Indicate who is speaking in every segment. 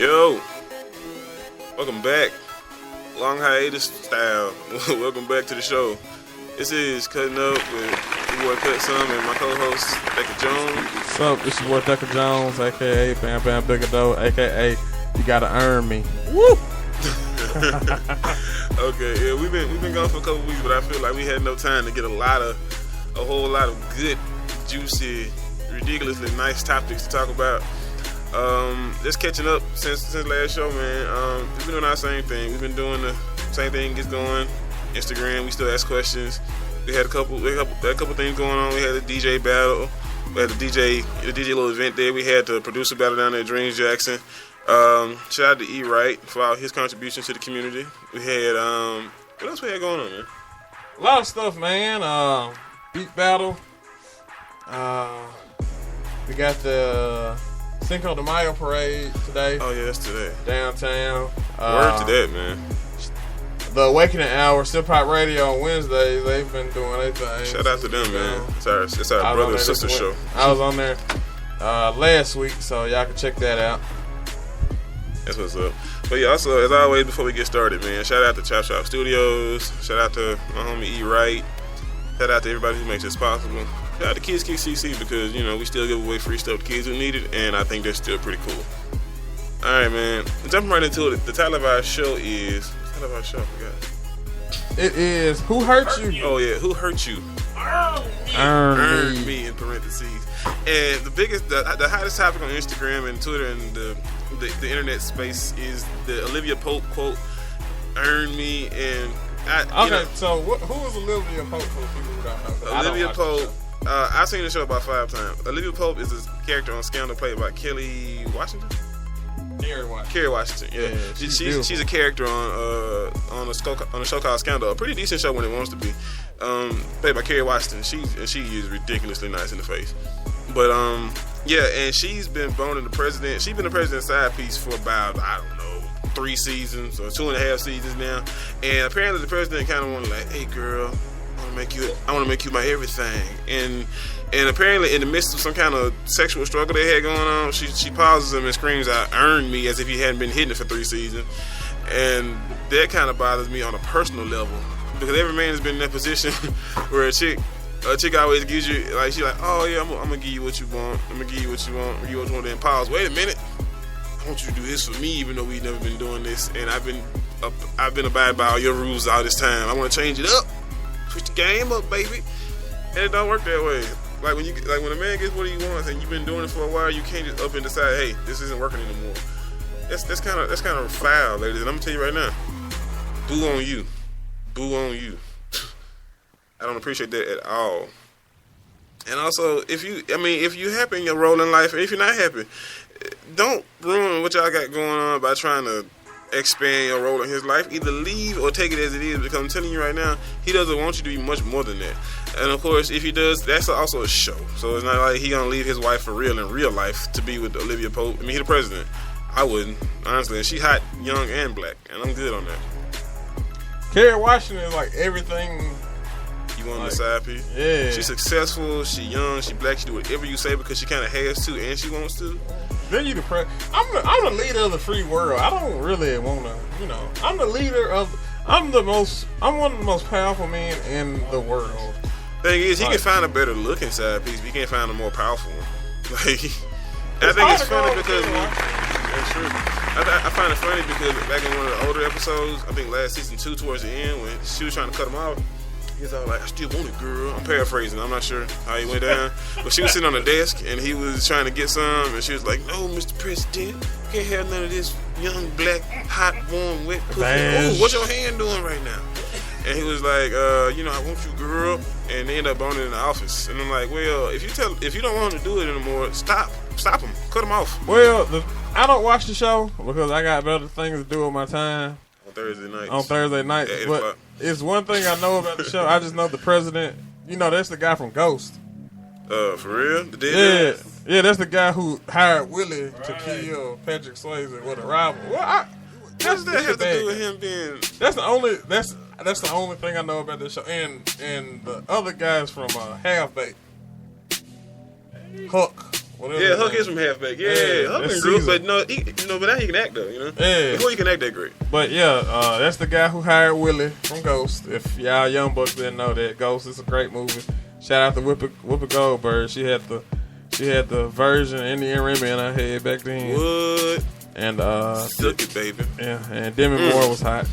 Speaker 1: Yo, welcome back. Long hiatus style. Welcome back to the show. This is Cutting Up with your boy Cut Some and my co-host, Decker Jones.
Speaker 2: What's up? This your boy Decker Jones, a.k.a. Bam Bam Biggado, a.k.a. You Gotta Earn Me. Woo!
Speaker 1: Okay, yeah, we've been gone for a couple weeks, but I feel like we had no time to get a whole lot of good, juicy, ridiculously nice topics to talk about. Just catching up since last show, man. We've been doing our same thing. We've been doing the same thing. Gets going. Instagram. We still ask questions. We had a couple things going on. We had a DJ battle. We had the DJ little event there. We had the producer battle down there at Dreams Jackson. Shout out to E Wright for all his contributions to the community. We had what else we had going on, man?
Speaker 2: A lot of stuff, man. Beat battle. We got the Cinco de Mayo parade today.
Speaker 1: Oh yeah, that's today.
Speaker 2: Downtown.
Speaker 1: Word to that, man.
Speaker 2: The Awakening Hour, Still Pop Radio on Wednesdays. They've been doing their thing.
Speaker 1: Shout out to them, man. It's our brother and sister show.
Speaker 2: I was on there last week, so y'all can check that out.
Speaker 1: That's what's up. But yeah, also, as always, before we get started, man, shout out to Chop Shop Studios. Shout out to my homie E Wright. Shout out to everybody who makes this possible. Shout out to Kids Kick CC because, you know, we still give away free stuff to kids who need it, and I think they're still pretty cool. All right, man. Jumping right into it, the title of our show is... I forgot.
Speaker 2: It is Who Hurt You?
Speaker 1: Oh, yeah. Who hurt you?
Speaker 2: Earn
Speaker 1: me in parentheses. And the hottest topic on Instagram and Twitter and the internet space is the Olivia Pope quote, "Earn me." And
Speaker 2: so who is Olivia Pope for the people who don't know?
Speaker 1: Olivia Pope. I've seen the show about 5 times. Olivia Pope is a character on Scandal played by Kelly Washington. Kerry Washington, yeah. She's a character on a show called Scandal, a pretty decent show when it wants to be. Played by Kerry Washington. She is ridiculously nice in the face. But yeah, and she's been boning the president. She's been the president's side piece for about 3 seasons or 2.5 seasons now. And apparently the president kind of wanted like, hey girl, I want to make you my everything. And apparently, in the midst of some kind of sexual struggle they had going on, she pauses him and screams out, "Earn me," as if he hadn't been hitting it for 3 seasons. And that kind of bothers me on a personal level because every man has been in that position where a chick always gives you, like, she's like, "Oh yeah, I'm gonna give you what you want. I'm gonna give you what you want. I'm gonna give you what you want." Then pause. Wait a minute. I want you to do this for me, even though we've never been doing this, and I've been abiding by all your rules all this time. I want to change it up, switch the game up, baby. And it don't work that way. Like when a man gets what he wants and you've been doing it for a while, you can't just up and decide, hey, this isn't working anymore. That's kind of foul, ladies. And I'm gonna tell you right now, boo on you. I don't appreciate that at all. And also, if you happy in your role in life, and if you're not happy, don't ruin what y'all got going on by trying to expand your role in his life. Either leave or take it as it is, because I'm telling you right now, he doesn't want you to be much more than that. And of course, if he does, that's also a show. So it's not like he gonna leave his wife for real in real life to be with Olivia Pope. I mean, he the president. I wouldn't, honestly. And she hot, young, and black, and I'm good on that.
Speaker 2: Kerry Washington is like everything.
Speaker 1: You want the side piece?
Speaker 2: Yeah.
Speaker 1: She's successful. She young. She black. She do whatever you say because she kind of has to, and she wants to.
Speaker 2: Then you the I'm the leader of the free world. I don't really want to, I'm the leader of. I'm one of the most powerful men in the world.
Speaker 1: Thing is, he can find a better looking side piece, but he can't find a more powerful one. Like, I think it's funny because that's true. I find it funny because back in one of the older episodes, I think last season 2 towards the end, when she was trying to cut him off, he's all like, "I still want it, girl." I'm paraphrasing. I'm not sure how he went down, but she was sitting on the desk and he was trying to get some, and she was like, "No, Mr. President, you can't have none of this young black hot warm wet pussy. Oh, what's your hand doing right now?" And he was like, "I want you, girl." And they end up boning in the office. And I'm like, well, if you don't want him to do it anymore, stop him, cut him off.
Speaker 2: Well, I don't watch the show because I got better things to do with my time.
Speaker 1: On Thursday nights.
Speaker 2: But it's one thing I know about the show. I just know the president. That's the guy from Ghost.
Speaker 1: For real? The dead guy?
Speaker 2: Yeah, that's the guy who hired Willie to kill Patrick Swayze with a rival. What
Speaker 1: does that have to do with him being?
Speaker 2: That's the only thing I know about this show. And the other guys from Half Baked, Hook,
Speaker 1: Yeah, Huck is from Halfback. Yeah, Huck been good, but no, but now he can act though. Before he can act that great.
Speaker 2: But yeah, that's the guy who hired Willie from Ghost. If y'all young bucks didn't know that, Ghost is a great movie. Shout out to Whoopi Goldberg. She had the version and the Remy in her head back then.
Speaker 1: What?
Speaker 2: And
Speaker 1: Suck it, baby.
Speaker 2: Yeah, and Demi Moore was hot.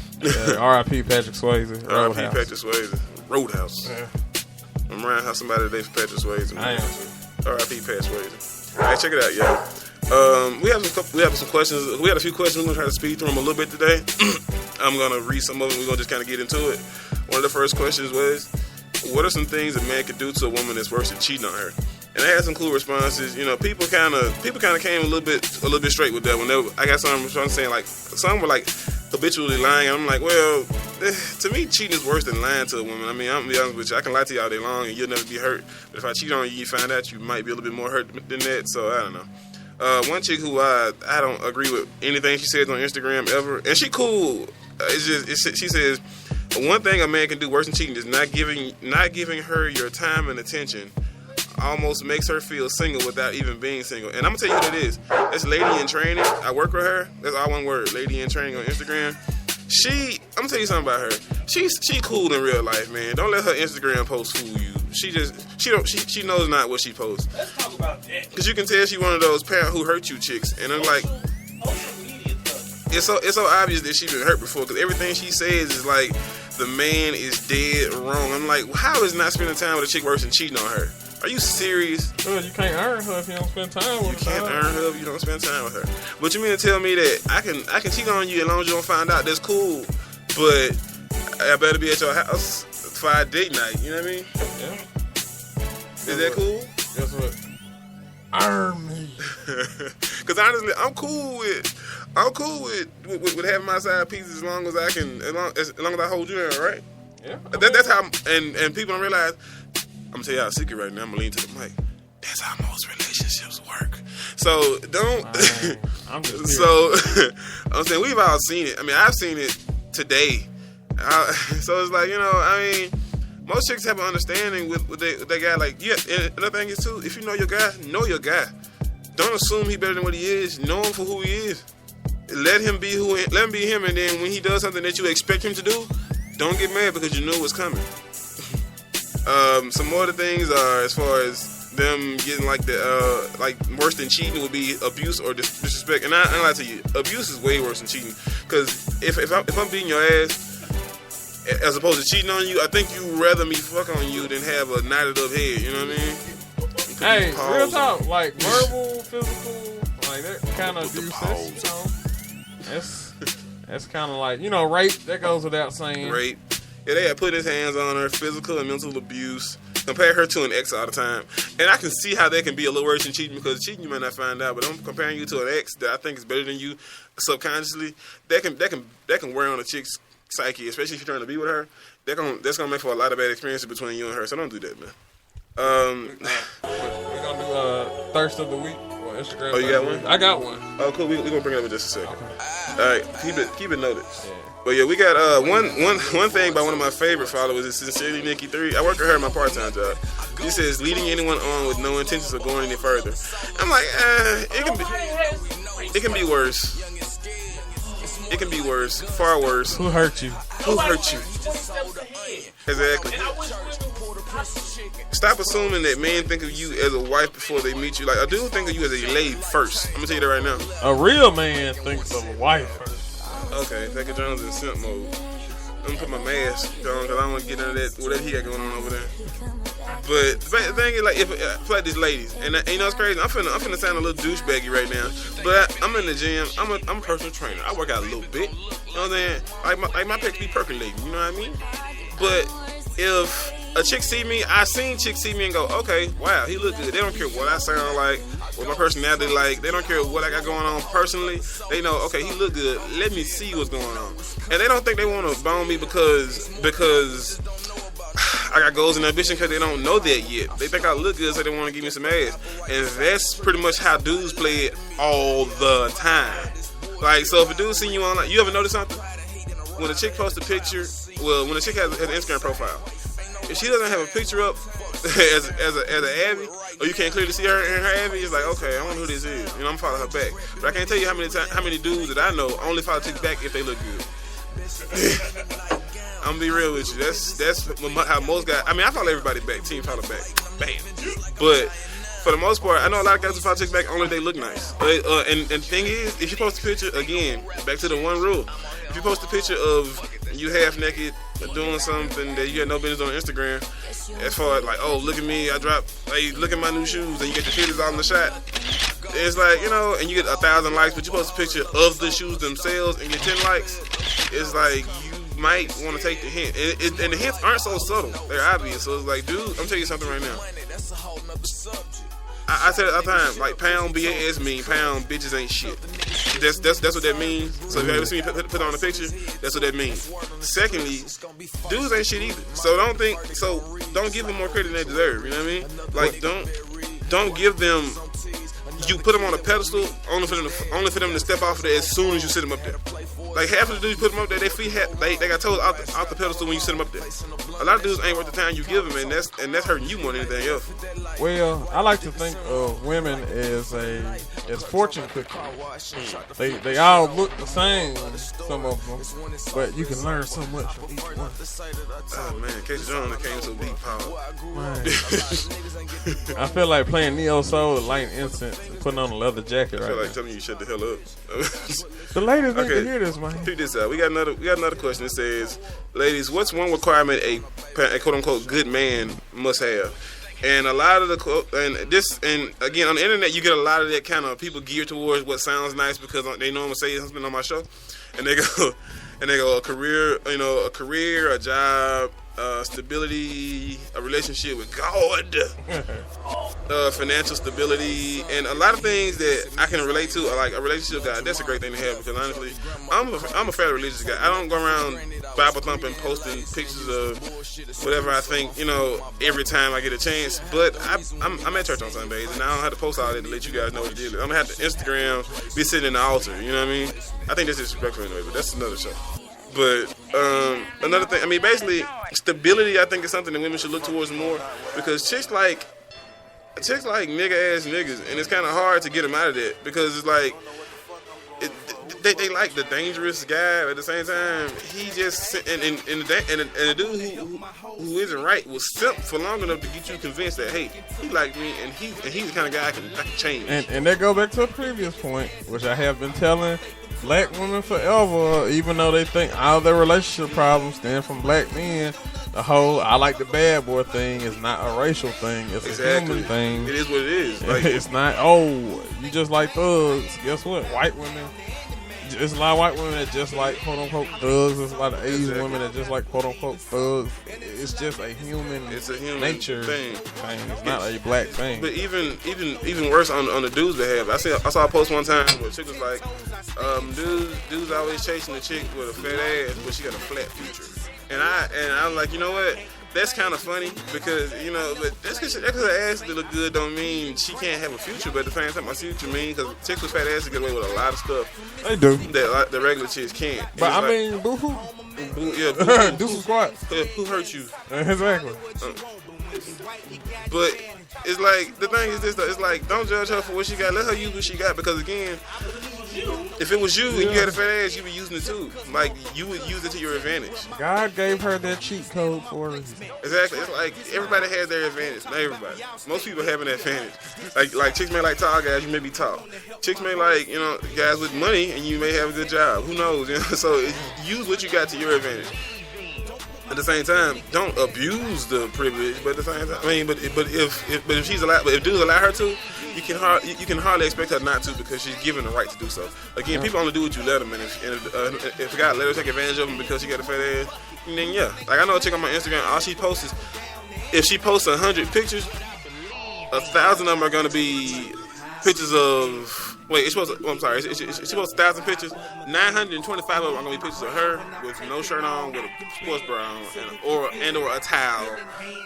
Speaker 2: R.I.P. Patrick Swayze.
Speaker 1: R.I.P. Patrick Swayze. Roadhouse.
Speaker 2: Yeah.
Speaker 1: I'm around how somebody today for Patrick Swayze.
Speaker 2: I am too.
Speaker 1: R.I.P. Patrick Swayze. All right, check it out, y'all. We have some questions. We had a few questions. We're gonna try to speed through them a little bit today. I'm gonna read some of them. We're gonna just kind of get into it. One of the first questions was, what are some things a man could do to a woman that's worse than cheating on her? And I had some cool responses. People kind of came a little bit straight with that one. I got some saying like some were like habitually lying. And I'm like, well, to me, cheating is worse than lying to a woman. I mean, I'm gonna be honest with you. I can lie to you all day long and you'll never be hurt. But if I cheat on you, you find out you might be a little bit more hurt than that. So I don't know. One chick who I don't agree with anything she says on Instagram ever, and she cool. She says one thing a man can do worse than cheating is not giving her your time and attention. Almost makes her feel single without even being single. And I'm gonna tell you what it is. That's Lady in Training. I work with her. That's all one word. Lady in Training on Instagram. I'm gonna tell you something about her. She cool in real life, man. Don't let her Instagram post fool you. She knows not what she posts.
Speaker 3: Let's talk about that.
Speaker 1: Because you can tell she one of those parent who hurt you chicks. And I'm like, it's so obvious that she been hurt before. Because everything she says is like the man is dead wrong. I'm like, how is not spending time with a chick worse than cheating on her? Are you serious?
Speaker 2: Well, you can't earn her if you don't spend time with her.
Speaker 1: You can't earn her if you don't spend time with her. But you mean to tell me that I can cheat on you as long as you don't find out? That's cool. But I better be at your house for our date night. You know what I mean?
Speaker 2: Yeah.
Speaker 1: Is that cool?
Speaker 2: Guess what? Earn me.
Speaker 1: Because honestly, I'm cool with having my side pieces as long as I can, as long as I hold you in, right?
Speaker 2: Yeah.
Speaker 1: That's how. And people don't realize. I'm gonna tell y'all a secret right now. I'm gonna lean to the mic. That's how most relationships work. So don't.
Speaker 2: I'm just
Speaker 1: so I'm saying we've all seen it. I mean, I've seen it today. So it's like, I mean, most chicks have an understanding with they guy. Like, yeah. And another thing is too, if you know your guy, know your guy. Don't assume he's better than what he is. Know him for who he is. Let him be him. And then when he does something that you expect him to do, don't get mad because you know what's coming. Some more of the things are as far as them getting like worse than cheating would be abuse or disrespect. And I lie to you, abuse is way worse than cheating. Because if I'm beating your ass as opposed to cheating on you, I think you rather me fuck on you than have a knotted up head. You know what I mean?
Speaker 2: Hey, real talk, like verbal, physical, like that kind of abuse. That's kind of like rape. That goes without saying.
Speaker 1: Rape. Yeah, they had put his hands on her, physical and mental abuse. Compare her to an ex all the time. And I can see how that can be a little worse than cheating, because cheating you might not find out, but I'm comparing you to an ex that I think is better than you subconsciously. That can wear on a chick's psyche, especially if you're trying to be with her. That's gonna make for a lot of bad experiences between you and her. So don't do that, man.
Speaker 2: We're gonna do Thirst of the Week on Instagram.
Speaker 1: Oh, you got one?
Speaker 2: I got one.
Speaker 1: Oh, cool. We're gonna bring it up in just a second.
Speaker 2: Okay.
Speaker 1: All right, keep it noted. Yeah. But yeah, we got one thing by one of my favorite followers is Sincerely Nikki 3. I work with her in my part-time job. She says leading anyone on with no intentions of going any further. I'm like, it can be worse. It can be worse, far worse.
Speaker 2: Who hurt you?
Speaker 1: Who hurt you? Exactly. Stop assuming that men think of you as a wife before they meet you. Like, a dude think of you as a lady first. I'm gonna tell you that right now.
Speaker 2: A real man thinks of a wife first.
Speaker 1: Okay, Becca Jones in simp mode. I'm gonna put my mask on because I don't want to get into that, whatever he got going on over there. But the thing is, like, if like these ladies, and you know it's crazy. I'm finna sound a little douchebaggy right now, but I'm in the gym. I'm a personal trainer. I work out a little bit. You know what I'm saying? Like my pecs be percolating. You know what I mean? But if a chick see me, I seen chicks see me and go, okay, wow, he look good. They don't care what I sound like, what my personality like. They don't care what I got going on personally. They know, okay, he look good. Let me see what's going on. And they don't think they want to bone me because I got goals and ambition, because they don't know that yet. They think I look good, so they want to give me some ass. And that's pretty much how dudes play it all the time. Like, so if a dude seen you online, you ever notice something? When a chick posts a picture, when a chick has an Instagram profile, if she doesn't have a picture up as an Abby, or you can't clearly see her in her ass, it's like, okay, I wonder who this is. You know, I'm following her back. But I can't tell you how many dudes that I know only follow chicks back if they look good. I'm gonna be real with you. That's how most guys. I mean, I follow everybody back. Team follow back. Bam. But for the most part, I know a lot of guys who follow chicks back only if they look nice. And the thing is, if you post a picture, again, back to the one rule. If you post a picture of you half naked doing something that you had no business on Instagram, as far as like, oh, look at me, I dropped, hey, look at my new shoes, and you get the titties all in the shot. It's like, you know, and you get 1,000 likes, but you post a picture of the shoes themselves and get 10 likes. It's like you might want to take the hint, and the hints aren't so subtle; they're obvious. So it's like, dude, I'm telling you something right now. I said it all the time, like pound BAS mean pound bitches ain't shit. That's what that means. So if you ever see me put on a picture, that's what that means. Secondly, dudes ain't shit either. So don't give them more credit than they deserve. You know what I mean? Like don't give them. You put them on a pedestal only for them to step off of it as soon as you sit them up there. Like half of the dudes you put them up there, they got toes out the pedestal when you sit them up there. A lot of dudes ain't worth the time you give them, and that's hurting you more than anything else.
Speaker 2: Well, I like to think of women as fortune cookies. They all look the same, some of them, but you can learn so much from each one.
Speaker 1: Oh man, Casey Jones came so deep, Paul.
Speaker 2: I feel like playing Neo Soul and lighting incense and putting on a leather jacket.
Speaker 1: I feel like telling you shut the hell up.
Speaker 2: The ladies need to hear this, man.
Speaker 1: Check this out. We got another question. It says, ladies, what's one requirement a quote unquote good man must have? And a lot of and again on the internet you get a lot of that kind of people geared towards what sounds nice because they know I'm gonna say something on my show, and they go a career, a job, stability, a relationship with God, financial stability, and a lot of things that I can relate to, like a relationship with God. That's a great thing to have because honestly, I'm a fairly religious guy. I don't go around Bible thumping, posting pictures of whatever I think, every time I get a chance. But I'm at church on Sundays, and I don't have to post all that to let you guys know what the deal is. I'm gonna have to Instagram, be sitting in the altar. You know what I mean? I think that's disrespectful anyway, but that's another show. But another thing, I mean, basically, stability, I think, is something that women should look towards more because chicks like nigga ass niggas, and it's kind of hard to get them out of that because it's like they like the dangerous guy, but at the same time, he just and the dude who isn't right will simp for long enough to get you convinced that hey, he like me, and he's the kind of guy I can change.
Speaker 2: And that go back to a previous point, which I have been telling black women forever, even though they think all their relationship problems stem from black men. The whole I like the bad boy thing is not a racial thing. It's a human thing.
Speaker 1: It is what it is. Like,
Speaker 2: it's not, you just like thugs. Guess what? White women. There's a lot of white women that just like quote unquote thugs. There's a lot of Asian women that just like quote unquote thugs. It's just a human nature thing. It's not a black thing.
Speaker 1: But even worse on the dude's behalf. I saw a post one time where a chick was like, dudes always chasing a chick with a fat ass, but she got a flat future. And I was like, you know what? That's kind of funny because, but that's because her ass look good don't mean she can't have a future. But at the same time, I see what you mean because chicks with fat asses get away with a lot of stuff.
Speaker 2: They do.
Speaker 1: That the regular chicks can't.
Speaker 2: But I mean, boo-hoo.
Speaker 1: Yeah, boo-hoo.
Speaker 2: Do squat.
Speaker 1: Who hurt you?
Speaker 2: Exactly.
Speaker 1: But it's like, the thing is this though, it's like, don't judge her for what she got. Let her use what she got because again, if it was you and you had a fat ass, you'd be using it too. Like, you would use it to your advantage.
Speaker 2: God gave her that cheat code for a reason.
Speaker 1: Exactly. It's like everybody has their advantage. Not everybody. Most people have an advantage. Like chicks may like tall guys, you may be tall. Chicks may like, guys with money and you may have a good job. Who knows? So use what you got to your advantage. At the same time, don't abuse the privilege. But at the same time, I mean, but if she's allowed, but if dudes allow her to, you can hardly expect her not to because she's given the right to do so. Again, people only do what you let them, and if a guy let her take advantage of him because she got a fat ass, then yeah. Like I know a chick on my Instagram, all she posts is if she posts 100 pictures, 1,000 of them are gonna be pictures of. Wait, she posts 1,000 pictures. 925 of them are gonna be pictures of her with no shirt on, with a sports bra on, or a towel,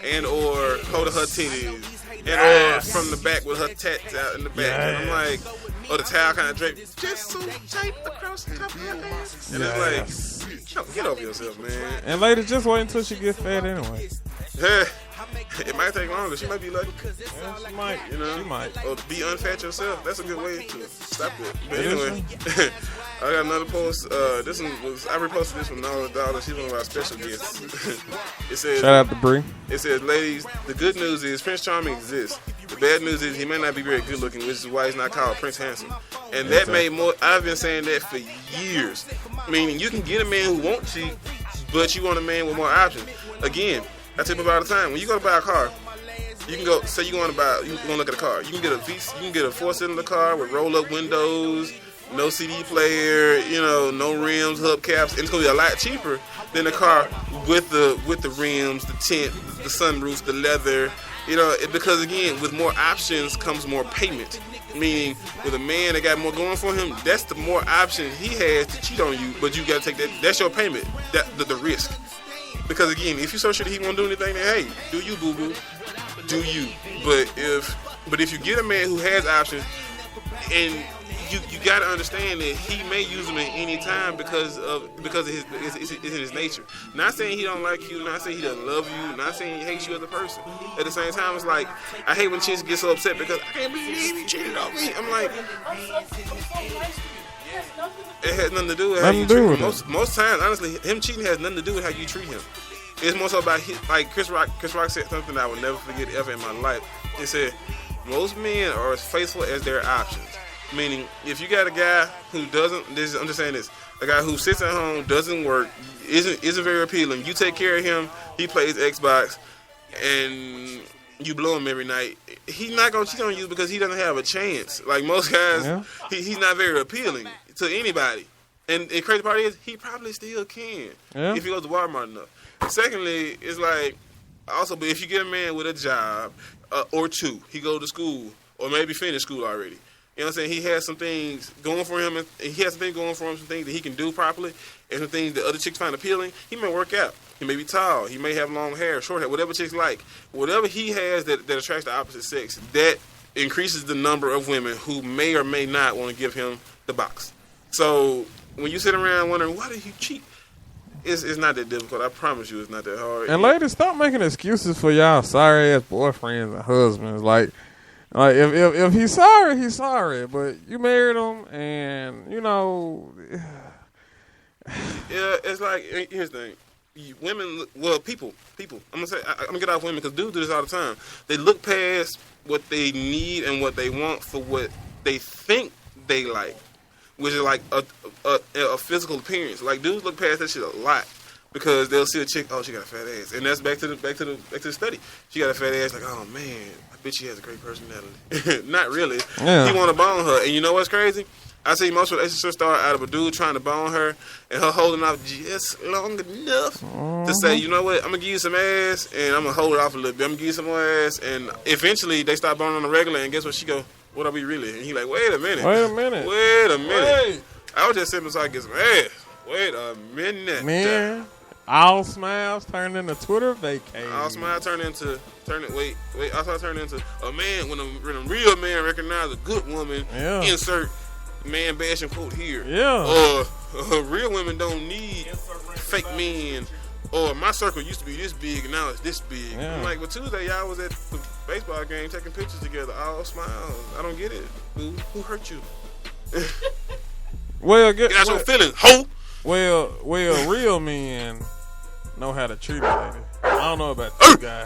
Speaker 1: and or holding her titties, and or from the back with her tats out in the back. And I'm like, the towel kind of draped just so tight across the top of her ass. And it's like, get over yourself, man.
Speaker 2: And ladies, just wait until she gets fat anyway.
Speaker 1: It might take longer. She might be lucky.
Speaker 2: Yeah, she might. You know, she might.
Speaker 1: Or be unfat yourself. That's a good way to stop it. But anyway, I got another post. This one was I reposted this from Nala Dollar. She's one of our special guests. It says,
Speaker 2: shout out to Bree.
Speaker 1: It says, ladies, the good news is Prince Charming exists. The bad news is he may not be very good looking, which is why he's not called Prince Handsome. And that made more. I've been saying that for years. Meaning you can get a man who won't cheat, but you want a man with more options. Again, I tell people all the time, when you go to buy a car, you can go, say you want to look at a car. You can get a 4-cylinder car with roll-up windows, no CD player, no rims, hubcaps, and it's gonna be a lot cheaper than a car with the rims, the tint, the sunroof, the leather. Because again, with more options comes more payment. Meaning, with a man that got more going for him, that's the more options he has to cheat on you. But you gotta take that. That's your payment. The risk. Because again, if you so sure that he won't do anything, then hey, do you, boo boo, do you? But if you get a man who has options, and you got to understand that he may use them at any time because of it's in his nature. Not saying he don't like you, not saying he doesn't love you, not saying he hates you as a person. At the same time, it's like I hate when chicks get so upset because I can't believe you cheated on me. I'm like, it has nothing to do with how you treat him. Most times, honestly, him cheating has nothing to do with how you treat him. It's more so about like Chris Rock. Chris Rock said something I will never forget ever in my life. He said, most men are as faithful as their options. Meaning, if you got a guy who doesn't, I'm just saying this, a guy who sits at home, doesn't work, isn't very appealing. You take care of him, he plays Xbox, and you blow him every night. He's not gonna cheat on you because he doesn't have a chance. Like most guys, he's not very appealing to anybody. And the crazy part is, he probably still can if he goes to Walmart enough. Secondly, it's like, also, but if you get a man with a job or two, he go to school or maybe finish school already. You know what I'm saying? He has some things going for him, and he has some things going for him, some things that he can do properly, and some things that other chicks find appealing. He may work out. He may be tall. He may have long hair, short hair, whatever chicks like. Whatever he has that attracts the opposite sex, that increases the number of women who may or may not want to give him the box. So when you sit around wondering, why did he cheat? It's not that difficult. I promise you it's not that hard.
Speaker 2: And ladies, stop making excuses for y'all sorry-ass boyfriends and husbands. Like if he's sorry, he's sorry. But you married him, and yeah,
Speaker 1: it's like, here's the thing: women, people. I'm gonna get off women because dudes do this all the time. They look past what they need and what they want for what they think they like, which is like a physical appearance. Like dudes look past that shit a lot. Because they'll see a chick, oh, she got a fat ass, and that's back to the study. She got a fat ass, like, oh man, I bet she has a great personality. Not really. Yeah. He want to bone her, and you know what's crazy? I see most relationships start out of a dude trying to bone her, and her holding off just long enough to say, you know what, I'm gonna give you some ass, and I'm gonna hold it off a little bit. I'm gonna give you some more ass, and eventually they start boning on the regular, and guess what? She go, what are we really? And he like, wait a minute. I was just sitting so I get some ass. Wait a minute,
Speaker 2: man. All smiles turned into Twitter vacay.
Speaker 1: All smiles turned into a man when a real man recognize a good woman. Yeah. Insert man bashing quote here.
Speaker 2: Yeah.
Speaker 1: Or real women don't need fake men. Or my circle used to be this big and now it's this big. Yeah. I'm like, well, Tuesday y'all was at the baseball game taking pictures together. All smiles. I don't get it. Who hurt you?
Speaker 2: Well,
Speaker 1: get out your feelings, ho.
Speaker 2: Well, real men know how to treat a lady. I don't know about you guys.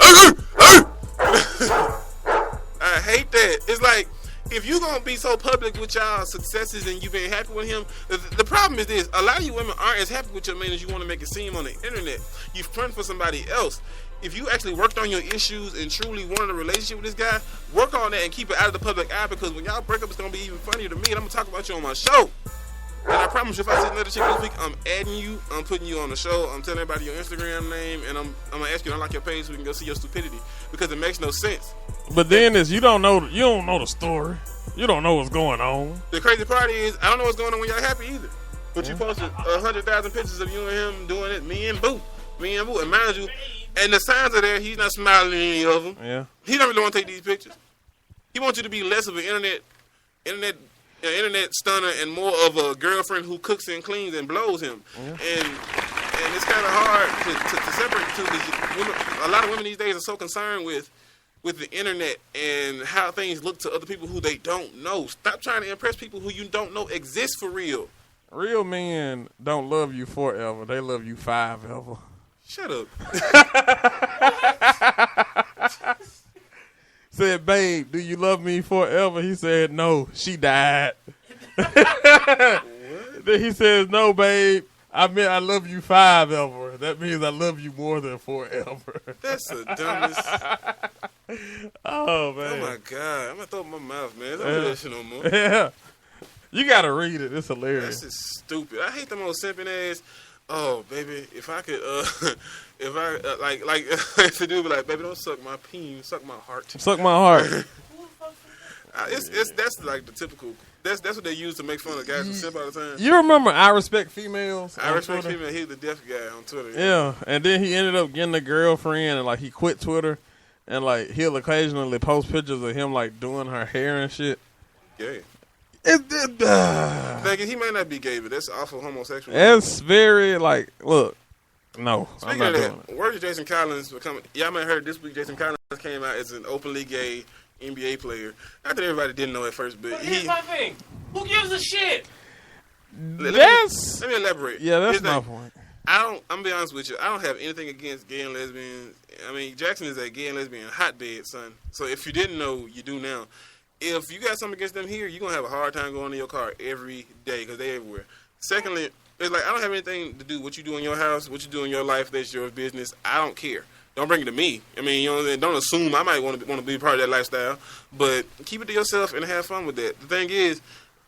Speaker 1: I hate that. It's like, if you gonna be so public with y'all successes and you being happy with him, the problem is this: a lot of you women aren't as happy with your man as you want to make it seem on the internet. You front for somebody else. If you actually worked on your issues and truly wanted a relationship with this guy, work on that and keep it out of the public eye, because when y'all break up, it's gonna be even funnier to me, and I'm gonna talk about you on my show. And I promise you, if I see another chick this week, I'm adding you, I'm putting you on the show, I'm telling everybody your Instagram name, and I'm gonna ask you to unlock your page so we can go see your stupidity, because it makes no sense.
Speaker 2: But then you don't know the story. You don't know what's going on.
Speaker 1: The crazy part is, I don't know what's going on when y'all happy either. But you posted 100,000 pictures of you and him doing it, me and Boo. And mind you, and the signs are there, he's not smiling at any of them.
Speaker 2: Yeah.
Speaker 1: He don't really want to take these pictures. He wants you to be less of an internet stunner and more of a girlfriend who cooks and cleans and blows him. Yeah. and it's kind of hard to separate the two because a lot of women these days are so concerned with the internet and how things look to other people who they don't know. Stop trying to impress people who you don't know exist for real.
Speaker 2: Real men don't love you forever. They love you 5 ever.
Speaker 1: Shut up.
Speaker 2: Said, babe, do you love me forever? He said, no, she died. Then he says, no, babe, I meant I love you 5 ever. That means I love you more than forever.
Speaker 1: That's the dumbest.
Speaker 2: Oh, man.
Speaker 1: Oh, my God. I'm going to throw up my mouth, man. Don't do that shit no more.
Speaker 2: Yeah. You got to read it. It's hilarious.
Speaker 1: This is stupid. I hate them old simping ass. Oh, baby, if I could, if I, like, to do, like, baby, don't suck my peen, suck my heart.
Speaker 2: Suck my heart.
Speaker 1: That's like the typical, that's what they use to make fun of guys who simp all the time.
Speaker 2: You remember I Respect Females?
Speaker 1: I Respect Females, he's the deaf guy on Twitter.
Speaker 2: Yeah, and then he ended up getting a girlfriend, and, like, he quit Twitter, and, like, he'll occasionally post pictures of him, like, doing her hair and shit.
Speaker 1: Gay. He might not be gay, but that's awful homosexual.
Speaker 2: It's very, like, look, no,
Speaker 1: Speaking
Speaker 2: I'm not
Speaker 1: of
Speaker 2: doing
Speaker 1: that, word of Jason Collins becoming. Y'all might have heard this week. Jason Collins came out as an openly gay NBA player. Not that everybody didn't know at first, but
Speaker 3: here's my thing. Who gives a shit?
Speaker 1: Let me elaborate.
Speaker 2: Yeah, that's my point.
Speaker 1: I'm gonna be honest with you. I don't have anything against gay and lesbians. I mean, Jackson is a gay and lesbian hotbed, son. So if you didn't know, you do now. If you got something against them here, you're going to have a hard time going in your car every day because they're everywhere. Secondly, it's like, I don't have anything to do with what you do in your house, what you do in your life. That's your business. I don't care. Don't bring it to me. I mean, you know, don't assume I might want to be part of that lifestyle, but keep it to yourself and have fun with that. The thing is,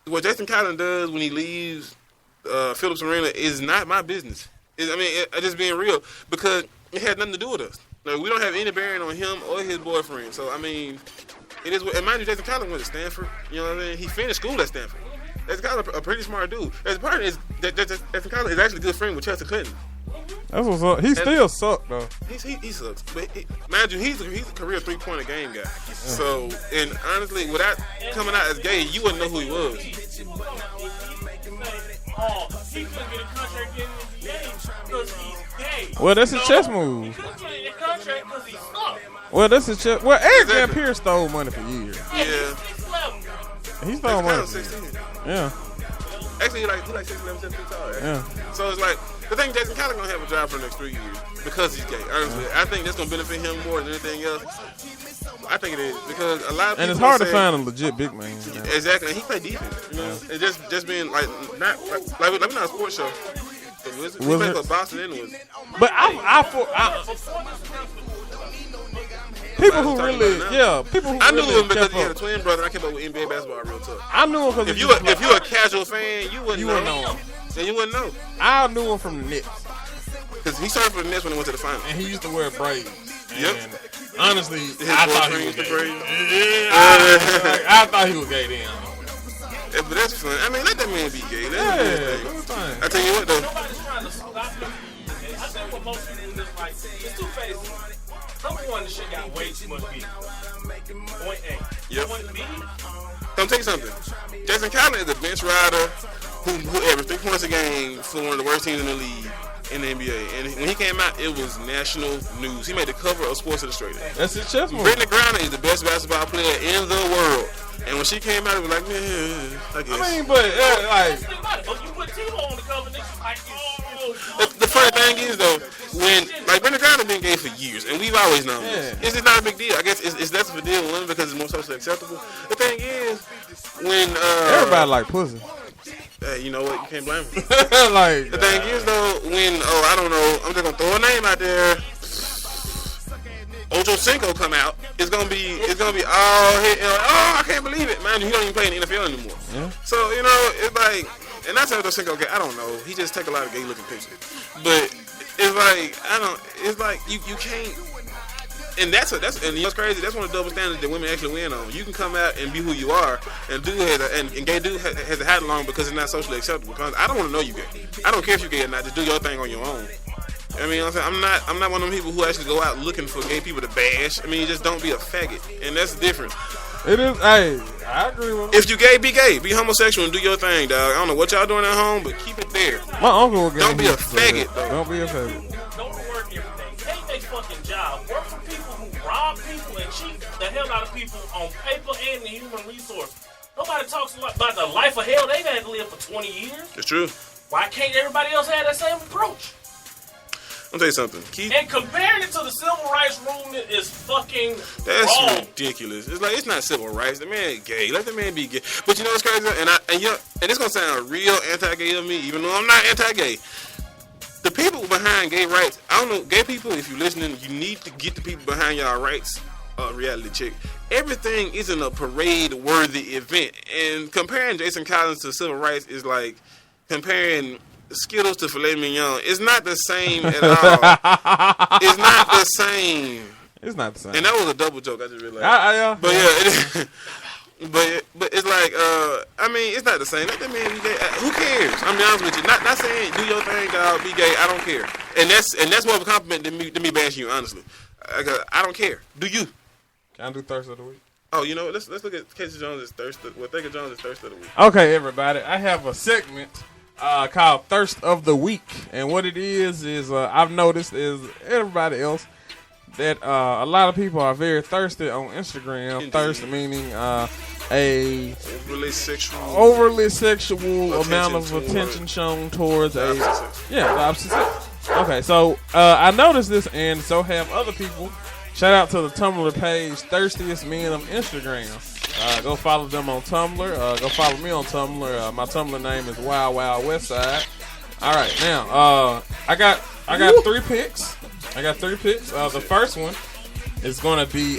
Speaker 1: what Jason Collins does when he leaves Phillips Arena is not my business. Just being real, because it had nothing to do with us. Like, we don't have any bearing on him or his boyfriend. So, I mean, it is. And mind you, Jason Collins went to Stanford. You know what I mean? He finished school at Stanford. Jason Collins a pretty smart dude. As part of is that Jason Collins is actually a good friend with Chelsea Clinton.
Speaker 2: That's what's up. He still sucks though.
Speaker 1: He sucks. But mind you, he's a career 3-pointer game guy. Yeah. So, and honestly, without coming out as gay, you wouldn't know who he was.
Speaker 3: Oh, he couldn't get a contract in the NBA because he's gay.
Speaker 2: Well, that's a chess move.
Speaker 3: He couldn't get a contract because he sucked.
Speaker 2: Well, that's a chess. Well, Eric Van Pierce stole money for years.
Speaker 1: Yeah.
Speaker 2: He stole money.
Speaker 1: 16.
Speaker 2: Yeah.
Speaker 1: Actually, he like 6'11", 7 feet tall. Actually.
Speaker 2: Yeah.
Speaker 1: So it's like, the thing, Jason Collins gonna have a job for the next 3 years because he's gay. Honestly, I think that's gonna benefit him more than anything else. I think it is because a lot of people.
Speaker 2: And it's hard to find a legit big man.
Speaker 1: Exactly, and he play defense. You know, it's just being like not like we're not a sports show. We play for Boston anyways.
Speaker 2: But people who really,
Speaker 1: I knew him because he had a twin brother. And I came up with NBA basketball real tough.
Speaker 2: I knew him because
Speaker 1: if you're a casual fan, you wouldn't know him. Then you wouldn't know.
Speaker 2: I knew him from the Knicks.
Speaker 1: Because he started for the Nets when he went to the finals.
Speaker 2: And he used to wear braids.
Speaker 1: Yep.
Speaker 2: And honestly,
Speaker 1: I
Speaker 2: thought he was gay.
Speaker 1: I
Speaker 2: thought he was gay then.
Speaker 1: Yeah, but that's fun. I mean, let that man be gay. That's
Speaker 2: fine.
Speaker 1: I tell you what, though.
Speaker 3: Nobody's trying to stop him. I think what most people is like, it's two phases. Number one, the shit got way too much beef. Point A.
Speaker 1: Yep.
Speaker 3: Point B.
Speaker 1: I'll tell you something. Jason Collins is a bench rider who averaged 3 points a game for one of the worst teams in the league in the NBA. And when he came out, it was national news. He made the cover of Sports Illustrated.
Speaker 2: That's his chess move.
Speaker 1: Brittany Griner is the best basketball player in the world. And when she came out, it was like, man, I guess.
Speaker 2: I mean, but like,
Speaker 3: you put Tebow on the cover, niggas like,
Speaker 1: the funny thing is though, when like Brittany Griner been gay for years, and we've always known this. It's just not a big deal. I guess it's less of a deal with women because it's more socially acceptable. The thing is, when
Speaker 2: everybody like pussy.
Speaker 1: You know what? You can't blame them.
Speaker 2: Like
Speaker 1: the thing is though, when I don't know, I'm just gonna throw a name out there. Ocho Cinco come out, it's gonna be all hit. I can't believe it, man. He don't even play in the NFL anymore.
Speaker 2: Yeah.
Speaker 1: So you know, it's like, and that's Ocho Cinco. Okay, I don't know. He just take a lot of gay looking pictures, but it's like It's like you can't. And and what's crazy? That's one of the double standards that women actually win on. You can come out and be who you are, and gay dude has a hat along because it's not socially acceptable. Because I don't want to know you gay. I don't care if you're gay or not. Just do your thing on your own. I mean, I'm not one of them people who actually go out looking for gay people to bash. I mean, just don't be a faggot, and that's the difference.
Speaker 2: It is. Hey, I agree with him.
Speaker 1: If you gay, be gay. Be homosexual and do your thing, dog. I don't know what y'all doing at home, but keep it there.
Speaker 2: My uncle was
Speaker 1: Don't be a faggot, though.
Speaker 2: Don't be a faggot.
Speaker 3: Don't work every day. Take their fucking job. Work for people who rob people and cheat the hell out of people on paper and the human resource. Nobody talks about the life of hell they've had to live for 20 years.
Speaker 1: It's true.
Speaker 3: Why can't everybody else have that same approach?
Speaker 1: I'll tell you something.
Speaker 3: And comparing it to the civil rights movement is fucking
Speaker 1: That's
Speaker 3: wrong.
Speaker 1: ridiculous. It's like, it's not civil rights. The man gay. Let the man be gay. But you know what's crazy? And it's gonna sound real anti-gay of me, even though I'm not anti-gay. The people behind gay rights, I don't know, gay people, if you're listening, you need to get the people behind y'all rights. Reality check. Everything isn't a parade-worthy event. And comparing Jason Collins to civil rights is like comparing Skittles to filet mignon. It's not the same at all. It's not the same.
Speaker 2: It's not the same.
Speaker 1: And that was a double joke. I just realized. But but it's like I mean, it's not the same. Let that man be gay. Who cares? I'm be honest with you. Not saying do your thing, dog. Be gay. I don't care. And that's more of a compliment than me bashing you. Honestly, I don't care. Do you?
Speaker 2: Can I do thirst of the week?
Speaker 1: Oh, you know what? Let's look at Casey Jones' thirst. Well, Thinker Jones' thirst of the week.
Speaker 2: Okay, everybody. I have a segment called Thirst of the Week, and what it is I've noticed is everybody else that a lot of people are very thirsty on Instagram. Indeed. Thirst meaning a overly sexual amount of attention shown towards the opposite sex. Okay, so I noticed this, and so have other people. Shout out to the Tumblr page, Thirstiest Men of Instagram. Go follow them on Tumblr. Go follow me on Tumblr. My Tumblr name is Wild Wild Westside. All right, now I got 3 picks. The first one is gonna be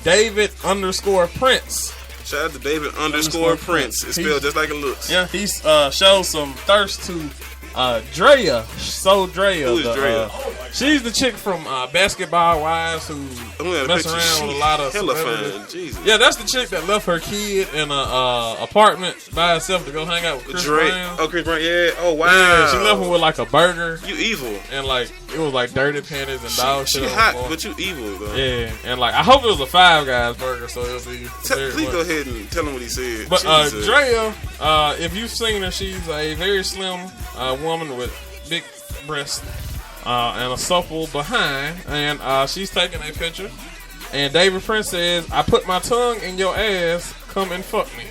Speaker 2: David _Prince.
Speaker 1: Shout out to David _ Prince. It's spelled just like it looks.
Speaker 2: Yeah, he shows some thirst to Drea. So Drea.
Speaker 1: Who is Drea?
Speaker 2: She's the chick from Basketball Wives who mess around with a lot of
Speaker 1: fine. Jesus.
Speaker 2: Yeah, that's the chick that left her kid in a apartment by herself to go hang out with Chris Brown.
Speaker 1: Oh, Chris Brown, yeah. Oh, wow.
Speaker 2: Yeah, she left him with like a burger.
Speaker 1: You evil.
Speaker 2: And like, it was like dirty panties and dog shit.
Speaker 1: She hot, but you evil, though.
Speaker 2: Yeah, and like, I hope it was a Five Guys burger, so it'll be
Speaker 1: please go ahead and tell him what he said.
Speaker 2: But Drea, if you've seen her, she's a very slim woman with big breasts and a supple behind, and she's taking a picture, and David Prince says, "I put my tongue in your ass, come and fuck me."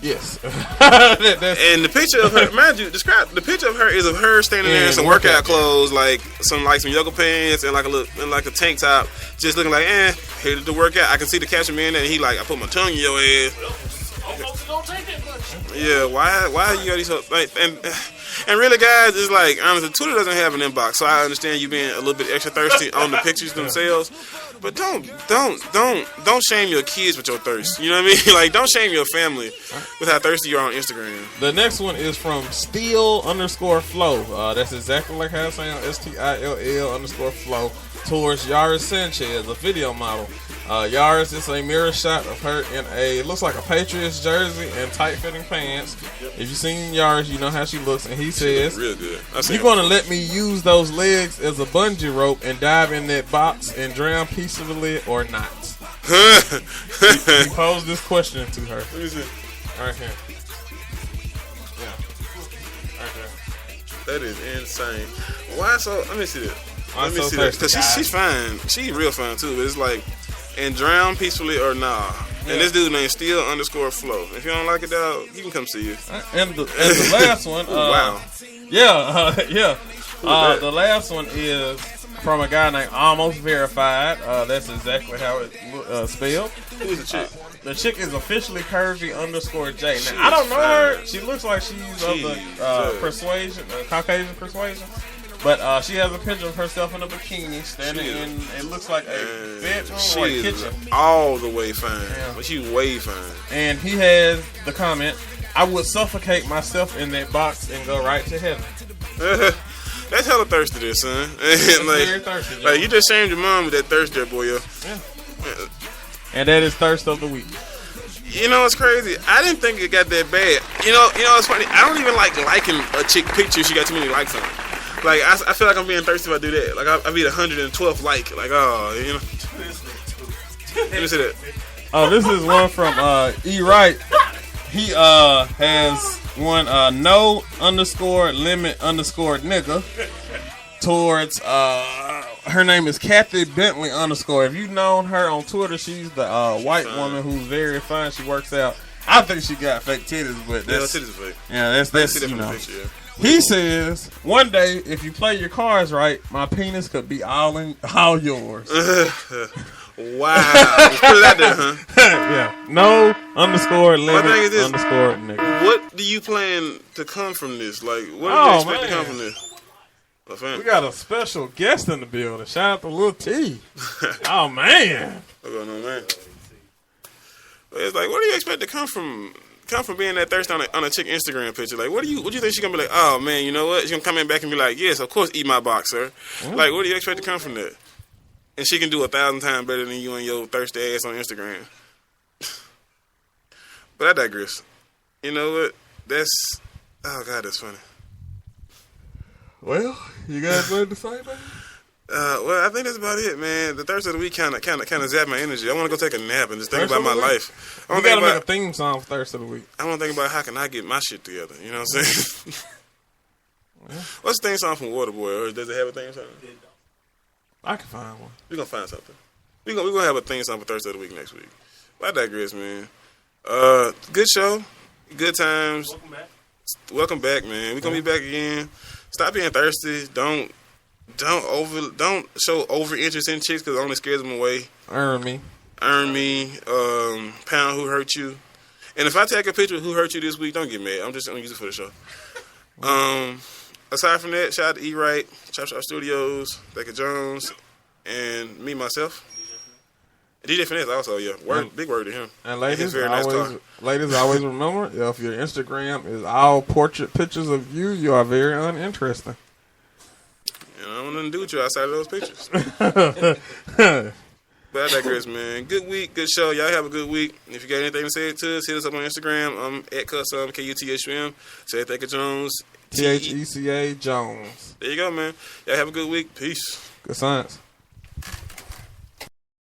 Speaker 2: Yes.
Speaker 1: And the picture of her, mind you, describe the picture of her is of her standing there in some workout clothes, like some yoga pants and like a tank top, just looking like here to work out. I can see the caption man and he like, "I put my tongue in your ass." Yeah, why you got these like, and really, guys, it's like, honestly, Twitter doesn't have an inbox, so I understand you being a little bit extra thirsty on the pictures themselves. But don't shame your kids with your thirst. You know what I mean? Like, don't shame your family with how thirsty you are on Instagram.
Speaker 2: The next one is from Still _Flow. That's exactly like how it sounds. STILL _Flow towards Yaris Sanchez, a video model. Yaris is a mirror shot of her in looks like a Patriots jersey and tight-fitting pants. If you've seen Yaris, you know how she looks. And he says,
Speaker 1: real good.
Speaker 2: "You're going to let me use those legs as a bungee rope and dive in that box and drown peacefully or not?" he posed this question to her.
Speaker 1: Let me see.
Speaker 2: Right here. Yeah. Right there.
Speaker 1: That is insane. Why so? Let me see that. Let me see that. Because she's fine. She's real fine, too. But it's like, and drown peacefully or nah. Yeah. And this dude named Still _Flow. If you don't like it, dog, he can come see you.
Speaker 2: And the last one.
Speaker 1: Wow.
Speaker 2: Yeah. The last one is from a guy named Almost Verified. That's exactly how it's spelled.
Speaker 1: Who's the chick?
Speaker 2: The chick is officially Curvy _J. Now, I don't know her. She looks like she's of the persuasion, Caucasian persuasion. But she has a picture of herself in a bikini standing in, it looks like a bedroom or a kitchen.
Speaker 1: All the way fine.
Speaker 2: Yeah.
Speaker 1: But she's way fine.
Speaker 2: And he has the comment, "I would suffocate myself in that box and go right to heaven."
Speaker 1: That's hella thirsty there, son.
Speaker 2: Very thirsty.
Speaker 1: Like, you just shamed your mom with that thirst there, boy.
Speaker 2: Yeah. And that is Thirst of the Week.
Speaker 1: You know what's crazy? I didn't think it got that bad. You know what's funny? I don't even like liking a chick picture she got too many likes on. Like, I feel like I'm being thirsty if I do that. Like, I be the 112th like, oh, you know. Let me see that.
Speaker 2: Oh, this is one from E. Wright. He has one no _limit _ towards her name is Kathy Bentley _ If you've known her on Twitter, she's the white woman who's very fine. She works out. I think she got fake titties, but that's
Speaker 1: titties fake.
Speaker 2: Yeah, that's you know. Picture, yeah. He says one day if you play your cards right, my penis could be all yours.
Speaker 1: Wow. Just put it out there, huh?
Speaker 2: Yeah. No _limit _
Speaker 1: What do you plan to come from this? Like, what do you expect to come from this?
Speaker 2: We got a special guest in the building. Shout out to Lil T. Oh, man.
Speaker 1: What's going on, man? It's like, what do you expect to come from being that thirsty on a chick Instagram picture? Like, what do you think she's going to be like, oh, man, you know what? She's going to come in back and be like, yes, of course, eat my box, sir. Like, what do you expect to come from that? And she can do 1,000 times better than you and your thirsty ass on Instagram. But I digress. You know what? Oh, God, that's funny.
Speaker 2: Well, you guys ready to say, man?
Speaker 1: Well, I think that's about it, man. The thirst of the week kind of zapped my energy. I want to go take a nap and just think about my life.
Speaker 2: We got to make a theme song for Thirst of the Week.
Speaker 1: I want to think about how can I get my shit together. You know what I'm saying? What's the theme song from Waterboy? Or does it have a theme song?
Speaker 2: I can find one.
Speaker 1: We're going to find something. We're gonna have a theme song for Thirst of the Week next week. But I digress, man. Good show. Good times. Welcome back, man. We're going to be back again. Stop being thirsty. Don't show over interest in chicks because it only scares them away. Earn me. Pound who hurt you. And if I take a picture of who hurt you this week, don't get mad. I'm just gonna use it for the show. Aside from that, shout out to E. Wright, Chop Shop Studios, Becca Jones, and me myself. DJ Finesse also, yeah. Big word to him.
Speaker 2: And ladies, always remember, if your Instagram is all portrait pictures of you, you are very uninteresting.
Speaker 1: I don't want nothing to do with you outside of those pictures. But I digress, man. Good week, good show. Y'all have a good week. If you got anything to say to us, hit us up on Instagram. I'm at Cussum, KUTHUM. Say Thank Jones.
Speaker 2: THECA Jones.
Speaker 1: There you go, man. Y'all have a good week. Peace.
Speaker 2: Good science.